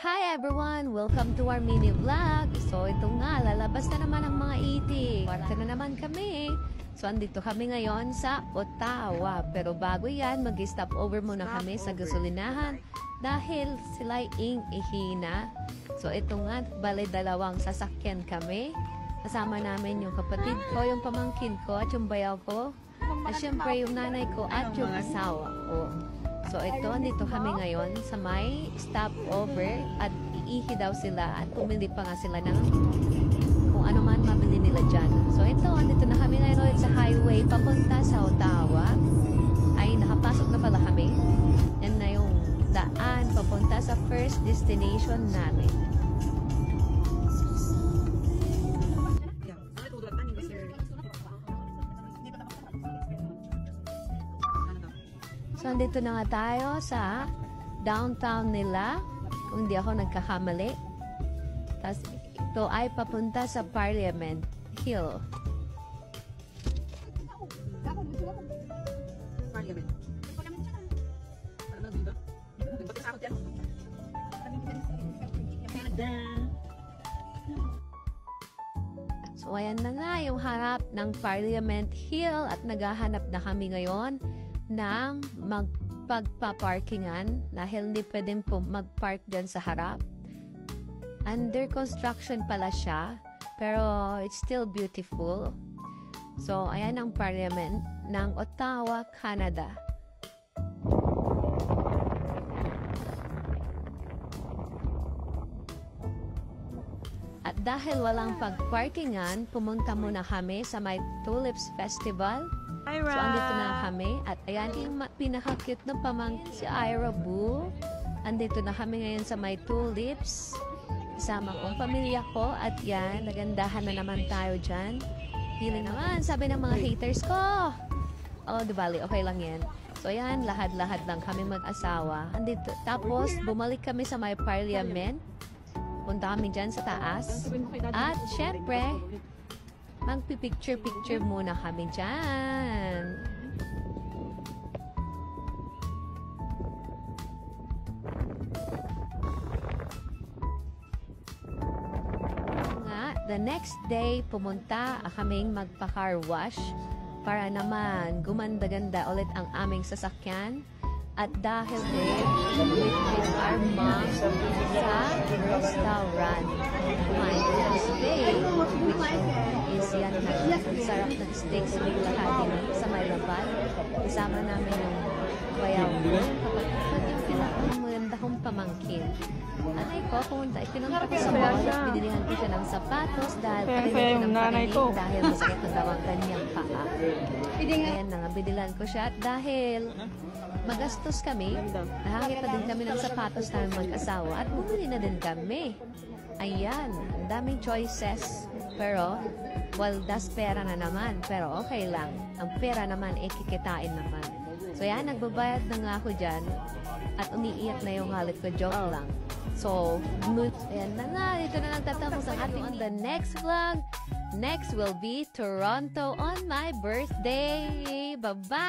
Hi everyone! Welcome to our mini vlog. So ito nga, lalabas na naman ang mga itik. Kwarta na naman kami. So andito kami ngayon sa Ottawa. Pero bago yan, mag-stop over muna kami sa gasolinahan dahil sila'y ihina. So ito nga, bale dalawang sasakyan kami. Kasama namin yung kapatid ko, yung pamangkin ko at yung bayaw ko. At syempre yung nanay ko at yung asawa ko. So ito, andito kami ngayon sa may stopover at iihi daw sila at pumili pa nga sila ng kung ano man mabili nila dyan. So ito, andito na kami ngayon ulit sa highway papunta sa Ottawa. Ay, nakapasok na pala kami. Yan na yung daan papunta sa first destination namin. So, andito na nga tayo sa downtown nila, kung hindi ako nagkakamali. Tapos, ito ay papunta sa Parliament Hill. So, ayan na nga yung harap ng Parliament Hill at naghahanap na kami ngayon ng magpagpaparkingan dahil hindi pwedeng po magpark dyan sa harap. Under construction pala siya, pero it's still beautiful. So, ayan ang Parliament ng Ottawa, Canada. At dahil walang pagparkingan, pumunta muna kami sa may Tulips Festival. So, andito na kami. At ayan yung pinaka-cute na pamangkin si Ira Boo. Andito na kami ngayon sa may Tulips. Kasama kong pamilya ko. At yan, nagandahan na naman tayo dyan. Pili naman, sabi ng mga haters ko. Oh, di bali, okay lang yan. So, ayan, lahad-lahad lang kami mag-asawa. Andito. Tapos, bumalik kami sa may Parliament. Punta kami dyan sa taas. At, syempre, magpipicture-picture muna kami dyan. The next day, pumunta kaming magpa-car wash para naman gumanda-ganda ulit ang aming sasakyan. At dahil din, with our mom sa restaurant. Kumain ko ng steak, which is yan na sarap ng steak sa may lahati sa may laban. Kasama namin yung bayaw ko, kapag yung pinaka-maganda kong pamangkin. Anay ko, pumunta, pinunta ko sa mall at binilihan ko siya ng sapatos dahil palilit ko ng panilig dahil masakit na daw ang kanyang paa. Ayan na nga, binilihan ko siya at dahil magastos kami, nahangit pa din kami ng sapatos namin mag-asawa at bumili na din kami. Ayan, ang daming choices. Pero, well, das pera na naman. Pero okay lang. Ang pera naman, kikitain naman. So yan, nagbabayad na nga ako dyan at umiiyak na yung halit ko. Joke lang. So, ayan na nga. Dito na nagtatapos ang ating on the next vlog. Next will be Toronto on my birthday. Bye-bye!